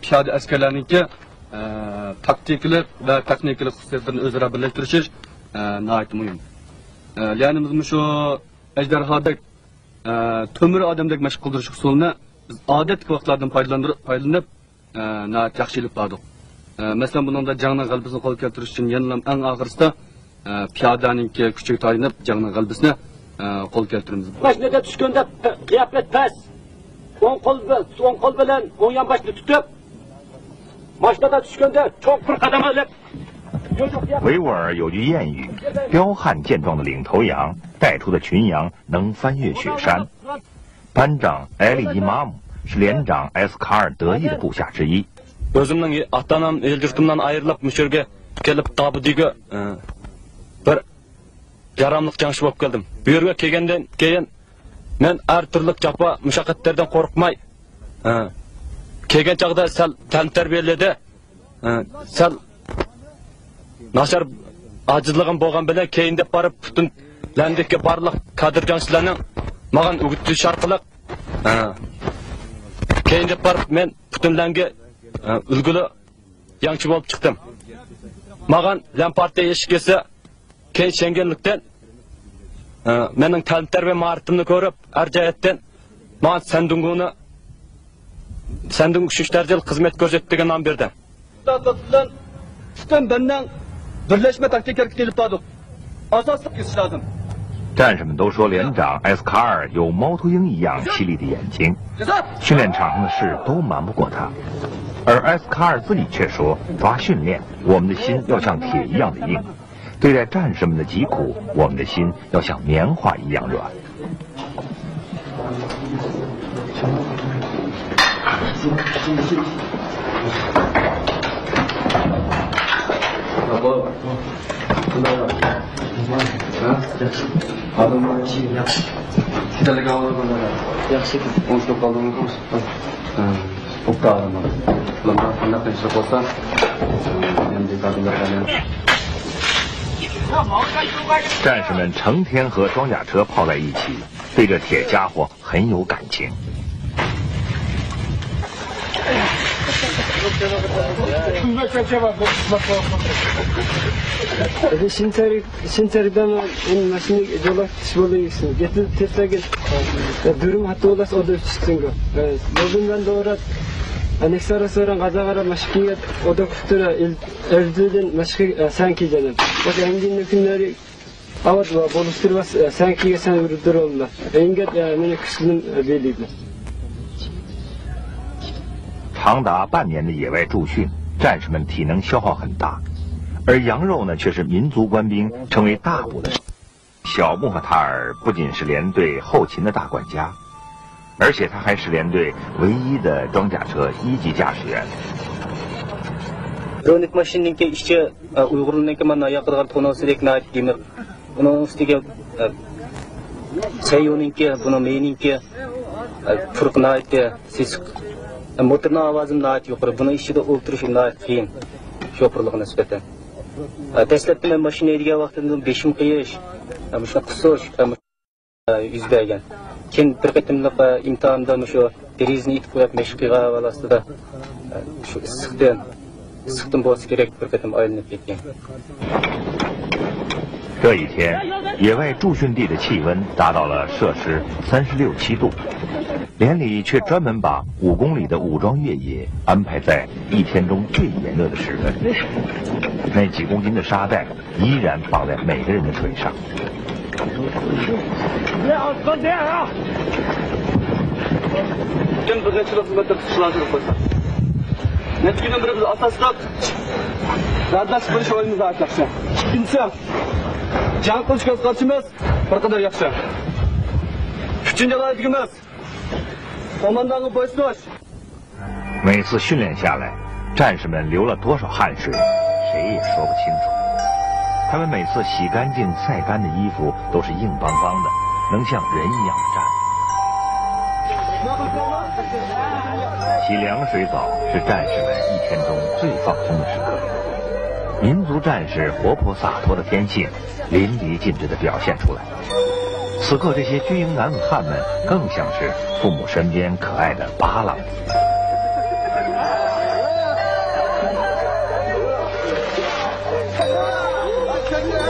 piyoda askarlarniki taktikalik va texnikalik xususiyatlarni o'zaro birlashtirish nihoyat muhim. Ya'ni biz shu ejderhodek to'mir odamdek mashq qildirish usulini biz odatdagi vaqtlardan foydalanib nihoyat yaxshi ilib bordik. Masalan, buningda jangning g'alabasini qo'lga keltirish uchun yana eng oxirisida piyodaninki kuchiga tayanib jangning g'alabasini qo'lga keltiramiz. Mashinaga tushganda qiyofat past. o'ng qo'l bilan o'ng yonboshni tutib, mashinada tushganda cho'q bir qadam olib。维吾尔有句谚语：“彪悍健壮的领头羊带出的群羊能翻越雪山。”班长埃里伊玛姆是连长埃斯卡尔得意的部下之一。Özümning ata-onam el-yurtimdan ayrilib Müşürge kelib Tabudiyga bir yaramlıq jangchi bo'lib keldim. Bu yerga kelgandan keyin men har turli jafo mushaqqatlardan qo'rqmay kelgan chog'da sal tan tarbiyaladi. Sal Naşar acizligim bo'lgan bilan keyin deb borib butun landikka barliq kadr jangchilarning ma'gan o'gitish orqali keyin deb borib men butunlarga ulguli jangchi bo'lib chiqdim. Ma'gan Lampartda eshik kelsa keyin shengenlikdan mening ta'lim tarbiya mahoratimni ko'rib har jihatdan men sending 3 darajali xizmat ko'rsatdigan nom berdi. Butun bundan birleşme taktikleri gelip aldık. Asaslık kesiş lazım. 战士们都说连长埃斯卡尔有猫头鹰一样犀利的眼睛，训练场上的事都瞒不过他。而埃斯卡尔自己却说，抓训练，我们的心要像铁一样的硬；对待战士们的疾苦，我们的心要像棉花一样软。Adamlar Gidelim alalım. Yaxşı. Onu kaldım. Çok da adamlar. Bunlar fena peşte olsa hem de kadınlar falan. 战士们成天和装甲车泡在一起，对这铁家伙很有感情。 신짜리다는 마신이 졸라 시골이있어. 예트 testage durum hatta olası oda çıksın go. Bugünden doğru anexarasıran gazagara maşkiye oda kutura eldiden maşki sanki canım. Bak engin günleri avat boluşturmaz sanki sen vurdur olma. Enget meni kışının beliydi. 长达半年的野外驻训，战士们体能消耗很大，而羊肉呢，却是民族官兵成为大补的。小穆罕塔尔不仅是连队后勤的大管家，而且他还是连队唯一的装甲车1级驾驶员。 Dronik mashinninki ishchi Uyg'urlarniki mana yoqilgan to'novsidek demak, uning ustiga Sayyoninki, buni meninki turqnaydi, sesiq motorning ovozim nihoyat yuqori. Buni ichida o'ltirish nihoyat qiyin. Sho'pirligiga nisbatan. Dastlabki men mashina yurgan vaqtimda beshim qiyish, shu qusish yuz bergan. Keyin bir qatimliq imtihonda shu derizni itib qo'yib mashqiga valasida shu issiqdan bo'lsa kerak bir qatim aylanib ketgan. 这一天，野外驻训地的气温达到了摄氏36、7度，连里却专门把5公里的武装越野安排在一天中最炎热的时分。那几公斤的沙袋依然绑在每个人的腿上。Can kılıçkası kaçımız, bir kadar yakşı. Üçüncü layıkımız, komandanı boysunuş. 每次训练下来，战士们流了多少汗水，谁也说不清楚。他们每次洗干净、晒干的衣服都是硬邦邦的，能像人一样站。洗凉水澡是战士们一天中最放松的时刻。民族战士活泼洒脱的天性淋漓尽致地表现出来。此刻，这些军营男子汉们更像是父母身边可爱的巴郎。Çekil.